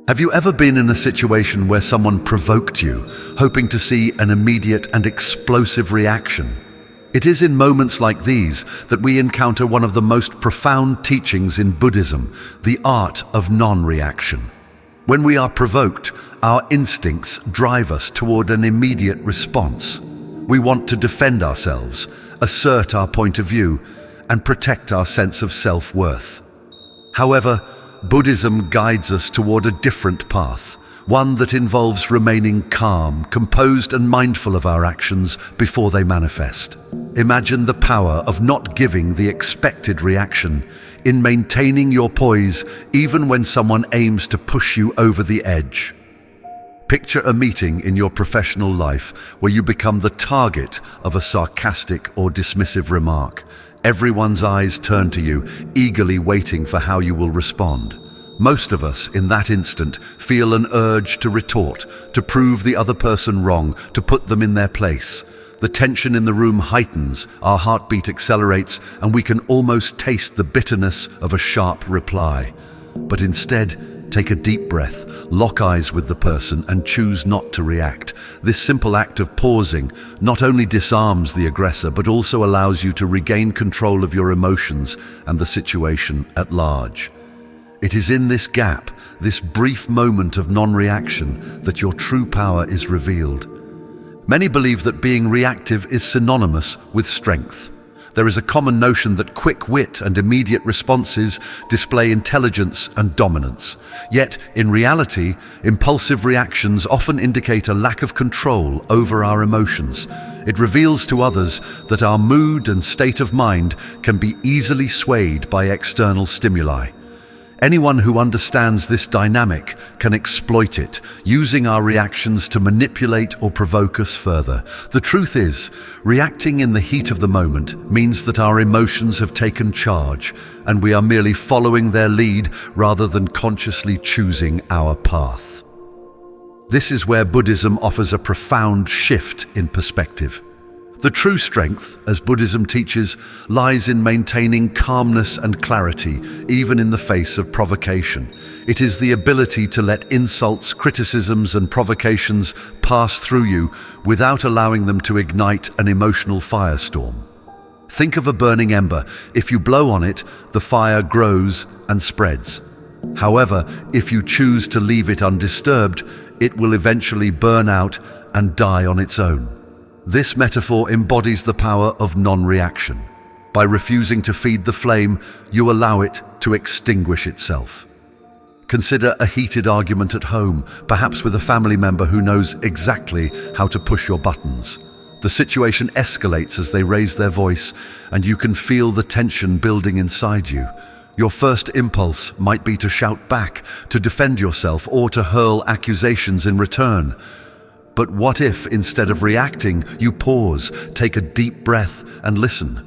Have you ever been in a situation where someone provoked you, hoping to see an immediate and explosive reaction? It is in moments like these that we encounter one of the most profound teachings in Buddhism, the art of non-reaction. When we are provoked, our instincts drive us toward an immediate response. We want to defend ourselves, assert our point of view, and protect our sense of self-worth. However, Buddhism guides us toward a different path, one that involves remaining calm, composed and mindful of our actions before they manifest. Imagine the power of not giving the expected reaction, in maintaining your poise even when someone aims to push you over the edge. Picture a meeting in your professional life where you become the target of a sarcastic or dismissive remark. Everyone's eyes turn to you, eagerly waiting for how you will respond. Most of us, in that instant, feel an urge to retort, to prove the other person wrong, to put them in their place. The tension in the room heightens, our heartbeat accelerates, and we can almost taste the bitterness of a sharp reply. But instead, take a deep breath, lock eyes with the person, and choose not to react. This simple act of pausing not only disarms the aggressor, but also allows you to regain control of your emotions and the situation at large. It is in this gap, this brief moment of non-reaction, that your true power is revealed. Many believe that being reactive is synonymous with strength. There is a common notion that quick wit and immediate responses display intelligence and dominance. Yet, in reality, impulsive reactions often indicate a lack of control over our emotions. It reveals to others that our mood and state of mind can be easily swayed by external stimuli. Anyone who understands this dynamic can exploit it, using our reactions to manipulate or provoke us further. The truth is, reacting in the heat of the moment means that our emotions have taken charge, and we are merely following their lead rather than consciously choosing our path. This is where Buddhism offers a profound shift in perspective. The true strength, as Buddhism teaches, lies in maintaining calmness and clarity, even in the face of provocation. It is the ability to let insults, criticisms, and provocations pass through you without allowing them to ignite an emotional firestorm. Think of a burning ember. If you blow on it, the fire grows and spreads. However, if you choose to leave it undisturbed, it will eventually burn out and die on its own. This metaphor embodies the power of non-reaction. By refusing to feed the flame, you allow it to extinguish itself. Consider a heated argument at home, perhaps with a family member who knows exactly how to push your buttons. The situation escalates as they raise their voice, and you can feel the tension building inside you. Your first impulse might be to shout back, to defend yourself, or to hurl accusations in return. But what if, instead of reacting, you pause, take a deep breath, and listen?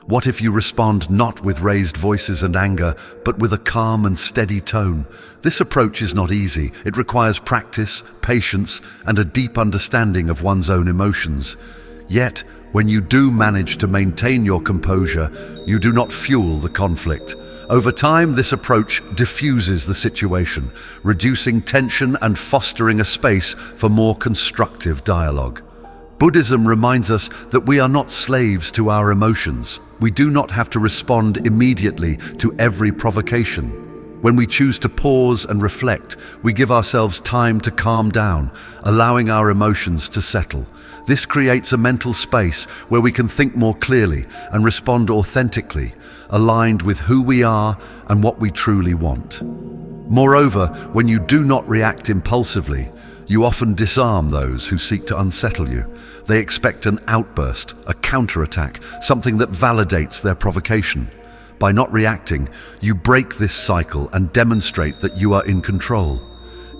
What if you respond not with raised voices and anger, but with a calm and steady tone? This approach is not easy. It requires practice, patience, and a deep understanding of one's own emotions. Yet, when you do manage to maintain your composure, you do not fuel the conflict. Over time, this approach diffuses the situation, reducing tension and fostering a space for more constructive dialogue. Buddhism reminds us that we are not slaves to our emotions. We do not have to respond immediately to every provocation. When we choose to pause and reflect, we give ourselves time to calm down, allowing our emotions to settle. This creates a mental space where we can think more clearly and respond authentically, aligned with who we are and what we truly want. Moreover, when you do not react impulsively, you often disarm those who seek to unsettle you. They expect an outburst, a counterattack, something that validates their provocation. By not reacting, you break this cycle and demonstrate that you are in control.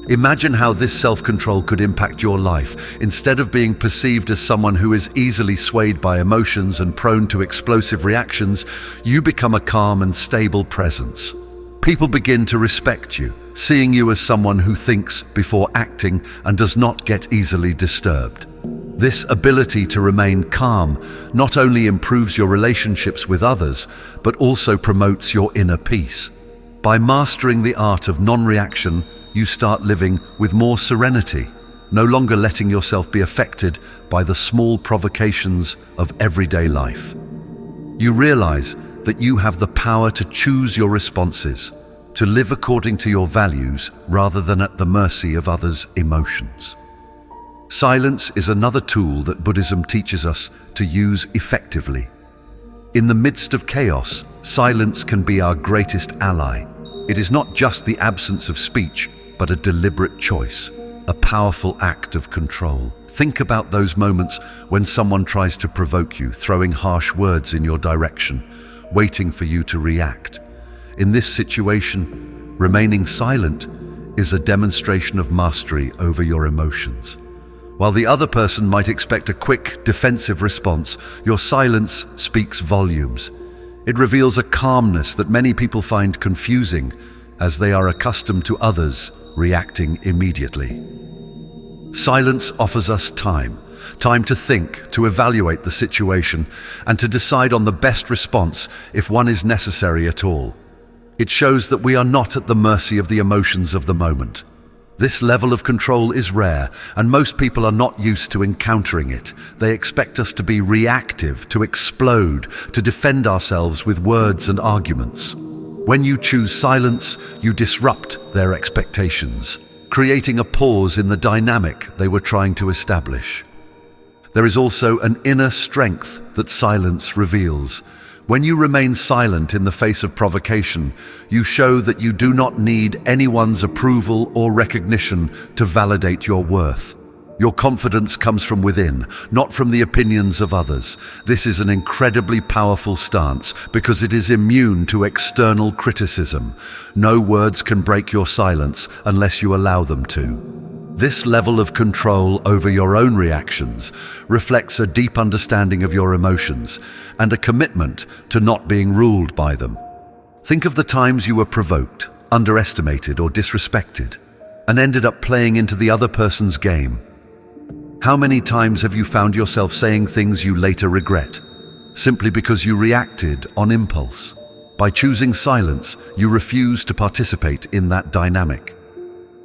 Imagine how this self-control could impact your life. Instead of being perceived as someone who is easily swayed by emotions and prone to explosive reactions, you become a calm and stable presence. People begin to respect you, seeing you as someone who thinks before acting and does not get easily disturbed. This ability to remain calm not only improves your relationships with others, but also promotes your inner peace. By mastering the art of non-reaction, you start living with more serenity, no longer letting yourself be affected by the small provocations of everyday life. You realize that you have the power to choose your responses, to live according to your values rather than at the mercy of others' emotions. Silence is another tool that Buddhism teaches us to use effectively. In the midst of chaos, silence can be our greatest ally. It is not just the absence of speech, but a deliberate choice, a powerful act of control. Think about those moments when someone tries to provoke you, throwing harsh words in your direction, waiting for you to react. In this situation, remaining silent is a demonstration of mastery over your emotions. While the other person might expect a quick, defensive response, your silence speaks volumes. It reveals a calmness that many people find confusing, as they are accustomed to others reacting immediately. Silence offers us time to think, to evaluate the situation, and to decide on the best response if one is necessary at all. It shows that we are not at the mercy of the emotions of the moment. This level of control is rare, and most people are not used to encountering it. They expect us to be reactive, to explode, to defend ourselves with words and arguments. When you choose silence, you disrupt their expectations, creating a pause in the dynamic they were trying to establish. There is also an inner strength that silence reveals. When you remain silent in the face of provocation, you show that you do not need anyone's approval or recognition to validate your worth. Your confidence comes from within, not from the opinions of others. This is an incredibly powerful stance because it is immune to external criticism. No words can break your silence unless you allow them to. This level of control over your own reactions reflects a deep understanding of your emotions and a commitment to not being ruled by them. Think of the times you were provoked, underestimated, or disrespected, and ended up playing into the other person's game. How many times have you found yourself saying things you later regret, simply because you reacted on impulse? By choosing silence, you refuse to participate in that dynamic.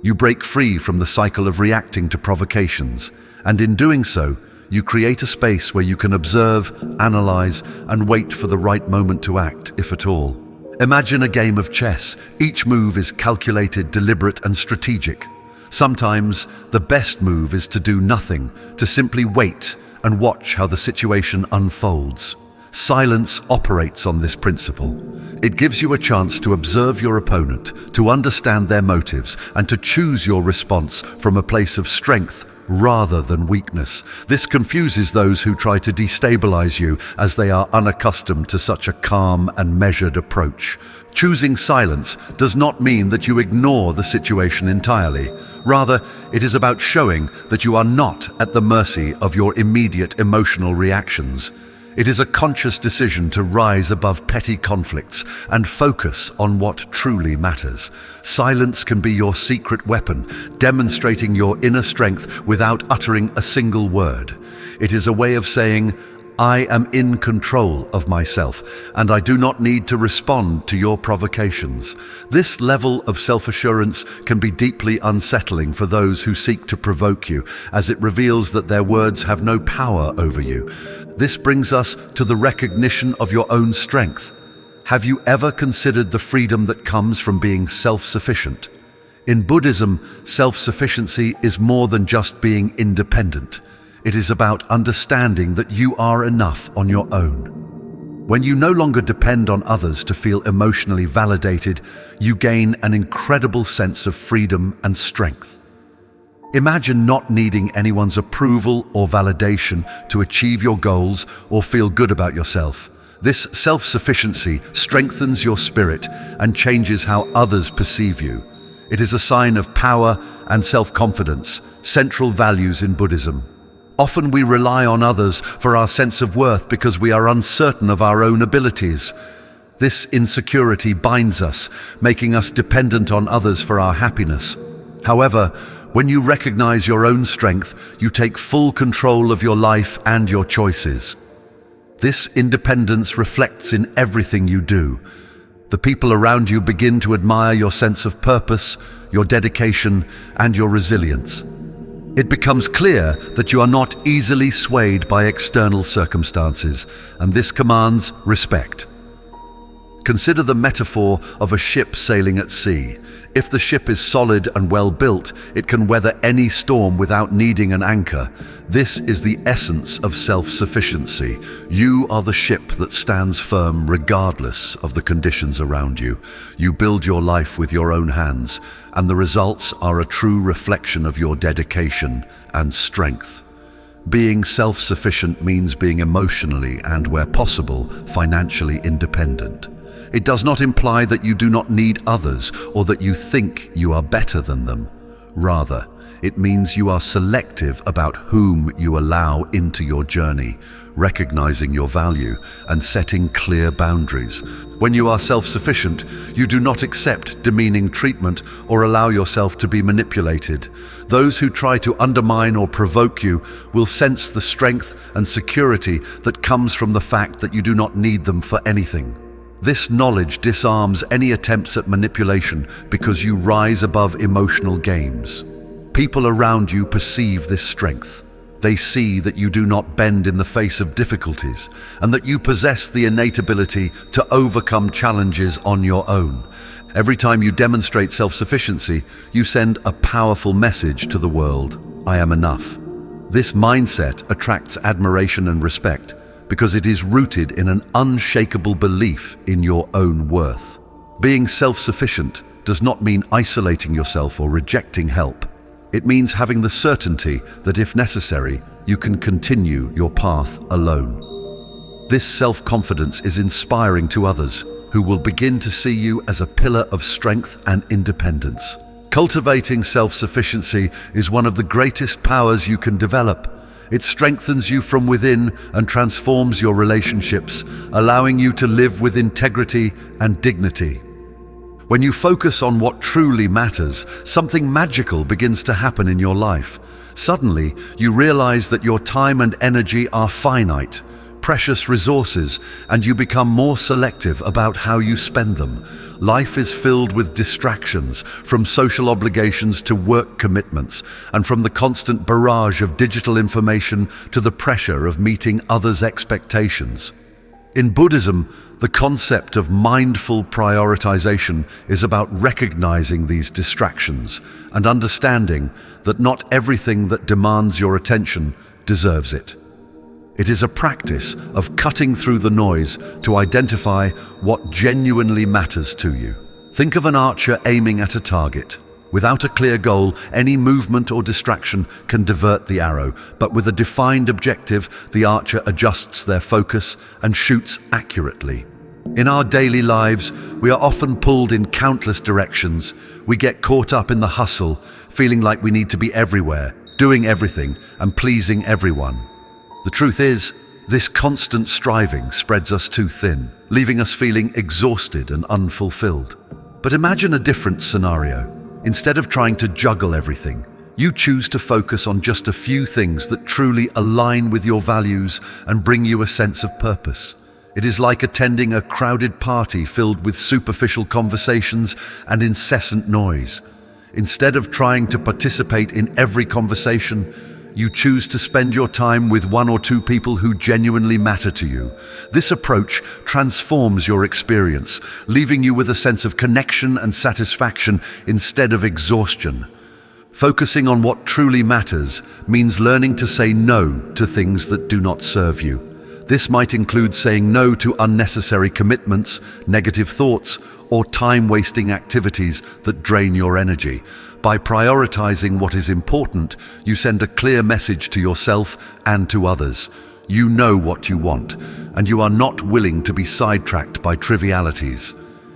You break free from the cycle of reacting to provocations, and in doing so, you create a space where you can observe, analyze, and wait for the right moment to act, if at all. Imagine a game of chess. Each move is calculated, deliberate, and strategic. Sometimes, the best move is to do nothing, to simply wait and watch how the situation unfolds. Silence operates on this principle. It gives you a chance to observe your opponent, to understand their motives, and to choose your response from a place of strength rather than weakness. This confuses those who try to destabilize you, as they are unaccustomed to such a calm and measured approach. Choosing silence does not mean that you ignore the situation entirely. Rather, it is about showing that you are not at the mercy of your immediate emotional reactions. It is a conscious decision to rise above petty conflicts and focus on what truly matters. Silence can be your secret weapon, demonstrating your inner strength without uttering a single word. It is a way of saying, I am in control of myself, and I do not need to respond to your provocations. This level of self-assurance can be deeply unsettling for those who seek to provoke you, as it reveals that their words have no power over you. This brings us to the recognition of your own strength. Have you ever considered the freedom that comes from being self-sufficient? In Buddhism, self-sufficiency is more than just being independent. It is about understanding that you are enough on your own. When you no longer depend on others to feel emotionally validated, you gain an incredible sense of freedom and strength. Imagine not needing anyone's approval or validation to achieve your goals or feel good about yourself. This self-sufficiency strengthens your spirit and changes how others perceive you. It is a sign of power and self-confidence, central values in Buddhism. Often we rely on others for our sense of worth because we are uncertain of our own abilities. This insecurity binds us, making us dependent on others for our happiness. However, when you recognize your own strength, you take full control of your life and your choices. This independence reflects in everything you do. The people around you begin to admire your sense of purpose, your dedication, and your resilience. It becomes clear that you are not easily swayed by external circumstances, and this commands respect. Consider the metaphor of a ship sailing at sea. If the ship is solid and well built, it can weather any storm without needing an anchor. This is the essence of self-sufficiency. You are the ship that stands firm regardless of the conditions around you. You build your life with your own hands, and the results are a true reflection of your dedication and strength. Being self-sufficient means being emotionally and, where possible, financially independent. It does not imply that you do not need others or that you think you are better than them. Rather, it means you are selective about whom you allow into your journey, recognizing your value and setting clear boundaries. When you are self-sufficient, you do not accept demeaning treatment or allow yourself to be manipulated. Those who try to undermine or provoke you will sense the strength and security that comes from the fact that you do not need them for anything. This knowledge disarms any attempts at manipulation because you rise above emotional games. People around you perceive this strength. They see that you do not bend in the face of difficulties and that you possess the innate ability to overcome challenges on your own. Every time you demonstrate self-sufficiency, you send a powerful message to the world: I am enough. This mindset attracts admiration and respect, because it is rooted in an unshakable belief in your own worth. Being self-sufficient does not mean isolating yourself or rejecting help. It means having the certainty that if necessary, you can continue your path alone. This self-confidence is inspiring to others, who will begin to see you as a pillar of strength and independence. Cultivating self-sufficiency is one of the greatest powers you can develop. It strengthens you from within and transforms your relationships, allowing you to live with integrity and dignity. When you focus on what truly matters, something magical begins to happen in your life. Suddenly, you realize that your time and energy are finite, precious resources, and you become more selective about how you spend them. Life is filled with distractions, from social obligations to work commitments, and from the constant barrage of digital information to the pressure of meeting others' expectations. In Buddhism, the concept of mindful prioritization is about recognizing these distractions and understanding that not everything that demands your attention deserves it. It is a practice of cutting through the noise to identify what genuinely matters to you. Think of an archer aiming at a target. Without a clear goal, any movement or distraction can divert the arrow, but with a defined objective, the archer adjusts their focus and shoots accurately. In our daily lives, we are often pulled in countless directions. We get caught up in the hustle, feeling like we need to be everywhere, doing everything, and pleasing everyone. The truth is, this constant striving spreads us too thin, leaving us feeling exhausted and unfulfilled. But imagine a different scenario. Instead of trying to juggle everything, you choose to focus on just a few things that truly align with your values and bring you a sense of purpose. It is like attending a crowded party filled with superficial conversations and incessant noise. Instead of trying to participate in every conversation, you choose to spend your time with one or two people who genuinely matter to you. This approach transforms your experience, leaving you with a sense of connection and satisfaction instead of exhaustion. Focusing on what truly matters means learning to say no to things that do not serve you. This might include saying no to unnecessary commitments, negative thoughts, or time-wasting activities that drain your energy. By prioritizing what is important, you send a clear message to yourself and to others. You know what you want, and you are not willing to be sidetracked by trivialities.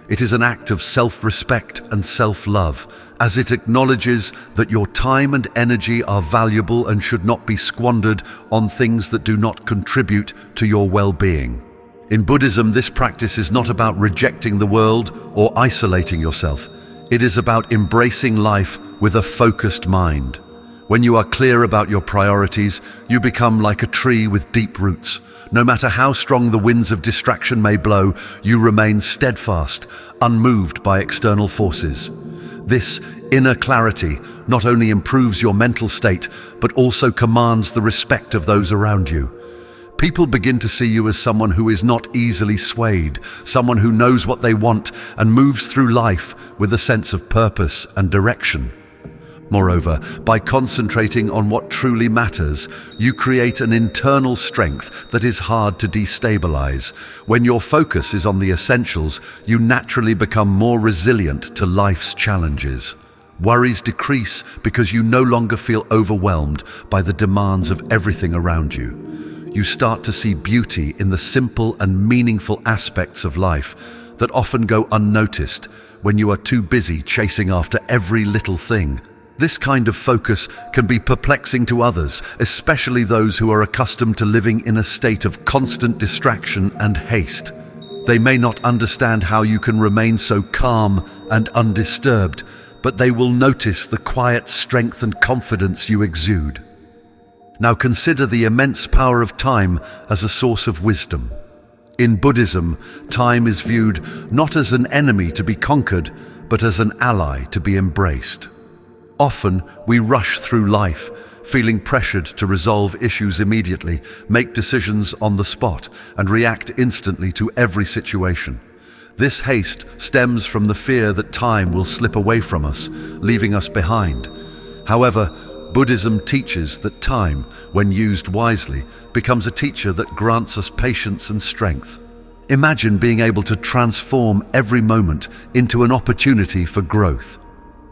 It is an act of self-respect and self-love, as it acknowledges that your time and energy are valuable and should not be squandered on things that do not contribute to your well-being. In Buddhism, this practice is not about rejecting the world or isolating yourself. It is about embracing life with a focused mind. When you are clear about your priorities, you become like a tree with deep roots. No matter how strong the winds of distraction may blow, you remain steadfast, unmoved by external forces. This inner clarity not only improves your mental state, but also commands the respect of those around you. People begin to see you as someone who is not easily swayed, someone who knows what they want and moves through life with a sense of purpose and direction. Moreover, by concentrating on what truly matters, you create an internal strength that is hard to destabilize. When your focus is on the essentials, you naturally become more resilient to life's challenges. Worries decrease because you no longer feel overwhelmed by the demands of everything around you. You start to see beauty in the simple and meaningful aspects of life that often go unnoticed when you are too busy chasing after every little thing. This kind of focus can be perplexing to others, especially those who are accustomed to living in a state of constant distraction and haste. They may not understand how you can remain so calm and undisturbed, but they will notice the quiet strength and confidence you exude. Now consider the immense power of time as a source of wisdom. In Buddhism, time is viewed not as an enemy to be conquered, but as an ally to be embraced. Often, we rush through life, feeling pressured to resolve issues immediately, make decisions on the spot, and react instantly to every situation. This haste stems from the fear that time will slip away from us, leaving us behind. However, Buddhism teaches that time, when used wisely, becomes a teacher that grants us patience and strength. Imagine being able to transform every moment into an opportunity for growth.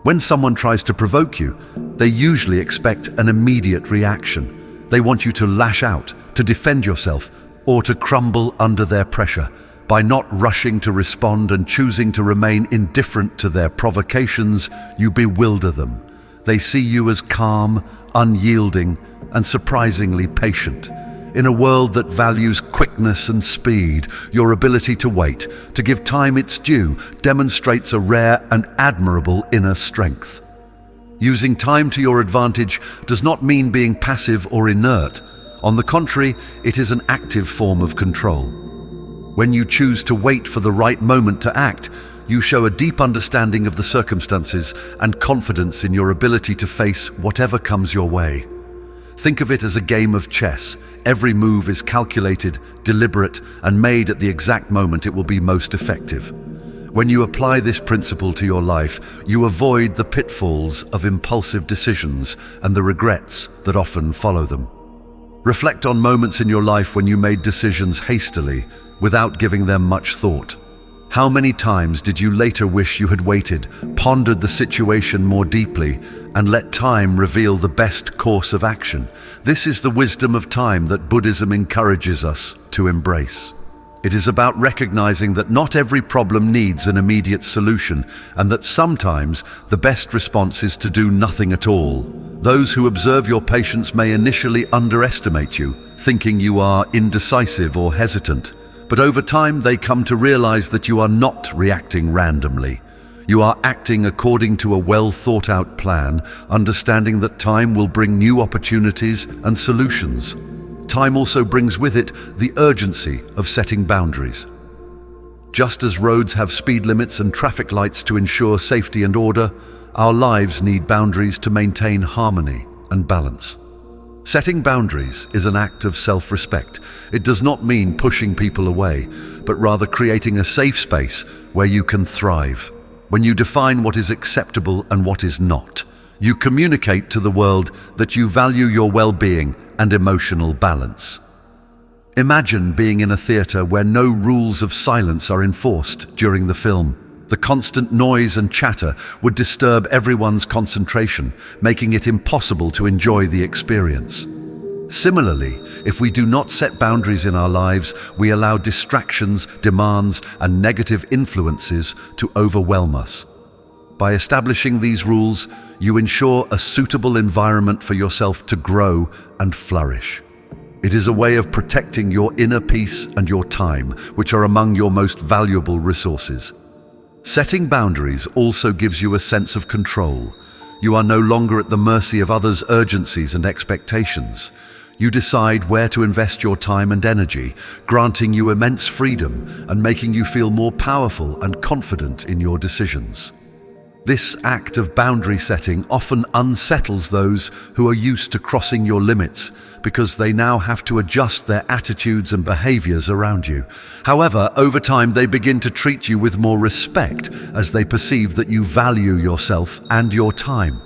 When someone tries to provoke you, they usually expect an immediate reaction. They want you to lash out, to defend yourself, or to crumble under their pressure. By not rushing to respond and choosing to remain indifferent to their provocations, you bewilder them. They see you as calm, unyielding, and surprisingly patient. In a world that values quickness and speed, your ability to wait, to give time its due, demonstrates a rare and admirable inner strength. Using time to your advantage does not mean being passive or inert. On the contrary, it is an active form of control. When you choose to wait for the right moment to act, you show a deep understanding of the circumstances and confidence in your ability to face whatever comes your way. Think of it as a game of chess. Every move is calculated, deliberate, and made at the exact moment it will be most effective. When you apply this principle to your life, you avoid the pitfalls of impulsive decisions and the regrets that often follow them. Reflect on moments in your life when you made decisions hastily, without giving them much thought. How many times did you later wish you had waited, pondered the situation more deeply, and let time reveal the best course of action? This is the wisdom of time that Buddhism encourages us to embrace. It is about recognizing that not every problem needs an immediate solution, and that sometimes the best response is to do nothing at all. Those who observe your patience may initially underestimate you, thinking you are indecisive or hesitant. But over time, they come to realize that you are not reacting randomly. You are acting according to a well-thought-out plan, understanding that time will bring new opportunities and solutions. Time also brings with it the urgency of setting boundaries. Just as roads have speed limits and traffic lights to ensure safety and order, our lives need boundaries to maintain harmony and balance. Setting boundaries is an act of self-respect. It does not mean pushing people away, but rather creating a safe space where you can thrive. When you define what is acceptable and what is not, you communicate to the world that you value your well-being and emotional balance. Imagine being in a theater where no rules of silence are enforced during the film. The constant noise and chatter would disturb everyone's concentration, making it impossible to enjoy the experience. Similarly, if we do not set boundaries in our lives, we allow distractions, demands, and negative influences to overwhelm us. By establishing these rules, you ensure a suitable environment for yourself to grow and flourish. It is a way of protecting your inner peace and your time, which are among your most valuable resources. Setting boundaries also gives you a sense of control. You are no longer at the mercy of others' urgencies and expectations. You decide where to invest your time and energy, granting you immense freedom and making you feel more powerful and confident in your decisions. This act of boundary setting often unsettles those who are used to crossing your limits because they now have to adjust their attitudes and behaviors around you. However, over time they begin to treat you with more respect as they perceive that you value yourself and your time.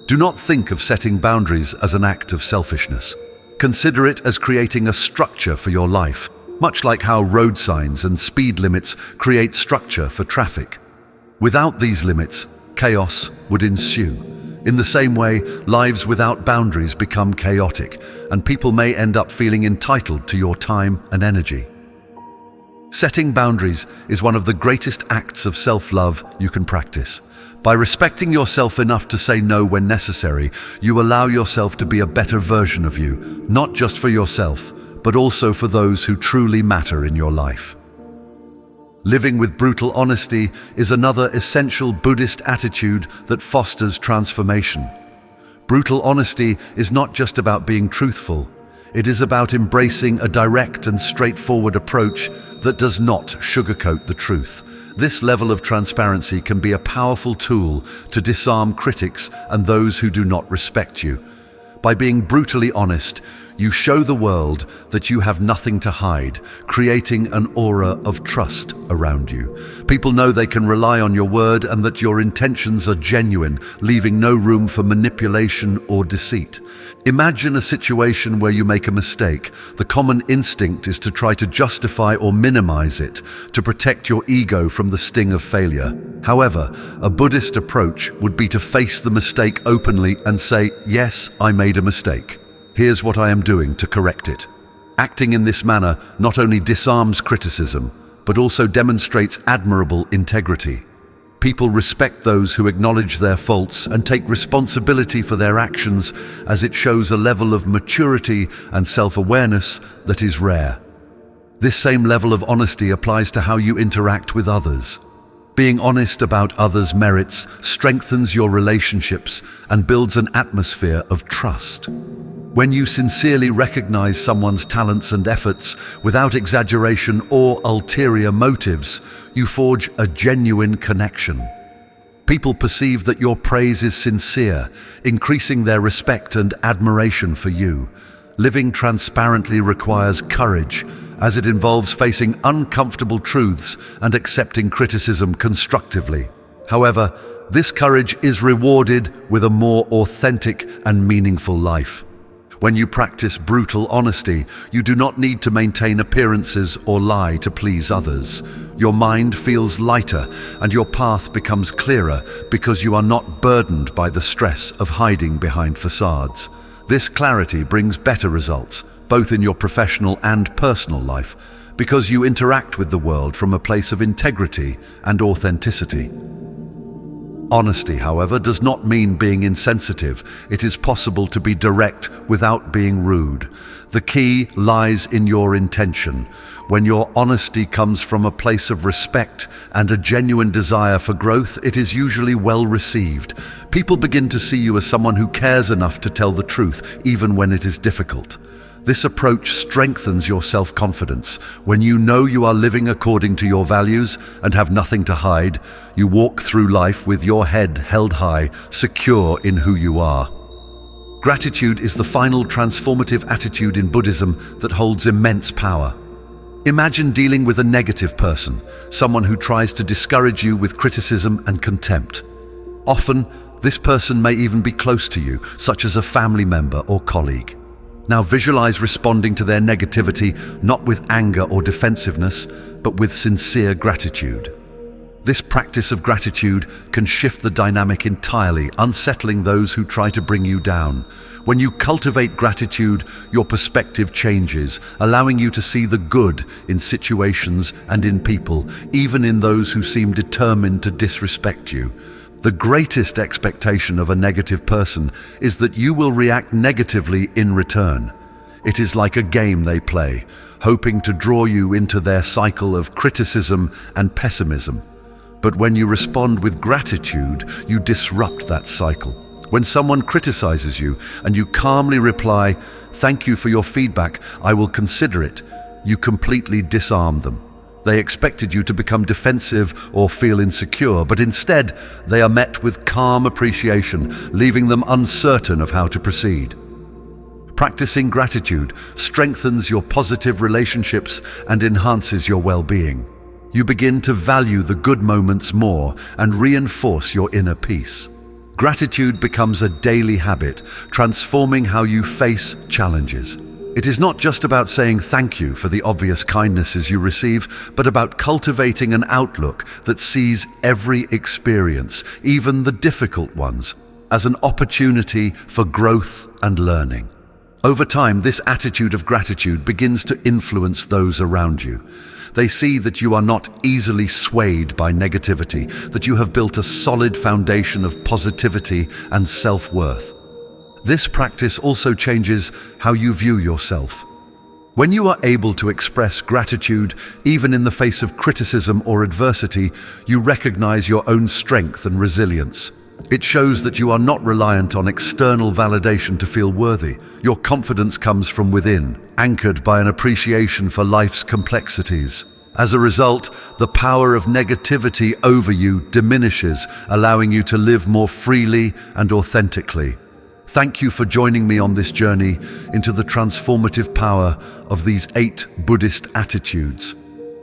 Do not think of setting boundaries as an act of selfishness. Consider it as creating a structure for your life, much like how road signs and speed limits create structure for traffic. Without these limits, chaos would ensue. In the same way, lives without boundaries become chaotic, and people may end up feeling entitled to your time and energy. Setting boundaries is one of the greatest acts of self-love you can practice. By respecting yourself enough to say no when necessary, you allow yourself to be a better version of you, not just for yourself, but also for those who truly matter in your life. Living with brutal honesty is another essential Buddhist attitude that fosters transformation. Brutal honesty is not just about being truthful. It is about embracing a direct and straightforward approach that does not sugarcoat the truth. This level of transparency can be a powerful tool to disarm critics and those who do not respect you. By being brutally honest, you show the world that you have nothing to hide, creating an aura of trust around you. People know they can rely on your word and that your intentions are genuine, leaving no room for manipulation or deceit. Imagine a situation where you make a mistake. The common instinct is to try to justify or minimize it, to protect your ego from the sting of failure. However, a Buddhist approach would be to face the mistake openly and say, "Yes, I made a mistake. Here's what I am doing to correct it." Acting in this manner not only disarms criticism, but also demonstrates admirable integrity. People respect those who acknowledge their faults and take responsibility for their actions, as it shows a level of maturity and self-awareness that is rare. This same level of honesty applies to how you interact with others. Being honest about others' merits strengthens your relationships and builds an atmosphere of trust. When you sincerely recognize someone's talents and efforts without exaggeration or ulterior motives, you forge a genuine connection. People perceive that your praise is sincere, increasing their respect and admiration for you. Living transparently requires courage, as it involves facing uncomfortable truths and accepting criticism constructively. However, this courage is rewarded with a more authentic and meaningful life. When you practice brutal honesty, you do not need to maintain appearances or lie to please others. Your mind feels lighter and your path becomes clearer because you are not burdened by the stress of hiding behind facades. This clarity brings better results, both in your professional and personal life, because you interact with the world from a place of integrity and authenticity. Honesty, however, does not mean being insensitive. It is possible to be direct without being rude. The key lies in your intention. When your honesty comes from a place of respect and a genuine desire for growth, it is usually well received. People begin to see you as someone who cares enough to tell the truth, even when it is difficult. This approach strengthens your self-confidence. When you know you are living according to your values and have nothing to hide, you walk through life with your head held high, secure in who you are. Gratitude is the final transformative attitude in Buddhism that holds immense power. Imagine dealing with a negative person, someone who tries to discourage you with criticism and contempt. Often, this person may even be close to you, such as a family member or colleague. Now visualize responding to their negativity not with anger or defensiveness, but with sincere gratitude. This practice of gratitude can shift the dynamic entirely, unsettling those who try to bring you down. When you cultivate gratitude, your perspective changes, allowing you to see the good in situations and in people, even in those who seem determined to disrespect you. The greatest expectation of a negative person is that you will react negatively in return. It is like a game they play, hoping to draw you into their cycle of criticism and pessimism. But when you respond with gratitude, you disrupt that cycle. When someone criticizes you and you calmly reply, "Thank you for your feedback, I will consider it," you completely disarm them. They expected you to become defensive or feel insecure, but instead they are met with calm appreciation, leaving them uncertain of how to proceed. Practicing gratitude strengthens your positive relationships and enhances your well-being. You begin to value the good moments more and reinforce your inner peace. Gratitude becomes a daily habit, transforming how you face challenges. It is not just about saying thank you for the obvious kindnesses you receive, but about cultivating an outlook that sees every experience, even the difficult ones, as an opportunity for growth and learning. Over time, this attitude of gratitude begins to influence those around you. They see that you are not easily swayed by negativity, that you have built a solid foundation of positivity and self-worth. This practice also changes how you view yourself. When you are able to express gratitude, even in the face of criticism or adversity, you recognize your own strength and resilience. It shows that you are not reliant on external validation to feel worthy. Your confidence comes from within, anchored by an appreciation for life's complexities. As a result, the power of negativity over you diminishes, allowing you to live more freely and authentically. Thank you for joining me on this journey into the transformative power of these 8 Buddhist attitudes.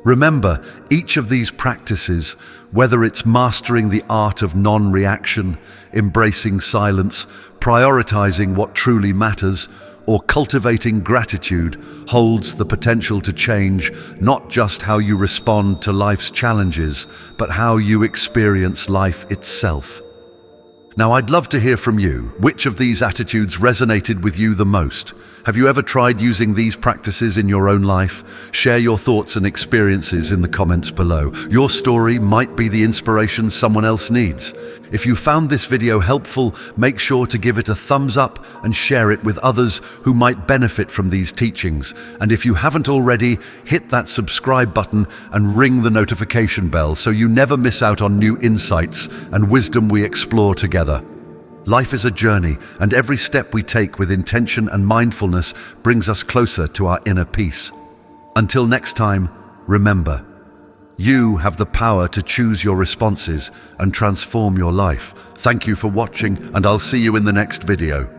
Remember, each of these practices, whether it's mastering the art of non-reaction, embracing silence, prioritizing what truly matters, or cultivating gratitude, holds the potential to change not just how you respond to life's challenges, but how you experience life itself. Now, I'd love to hear from you. Which of these attitudes resonated with you the most? Have you ever tried using these practices in your own life? Share your thoughts and experiences in the comments below. Your story might be the inspiration someone else needs. If you found this video helpful, make sure to give it a thumbs up and share it with others who might benefit from these teachings. And if you haven't already, hit that subscribe button and ring the notification bell so you never miss out on new insights and wisdom we explore together. Life is a journey, and every step we take with intention and mindfulness brings us closer to our inner peace. Until next time, remember, you have the power to choose your responses and transform your life. Thank you for watching, and I'll see you in the next video.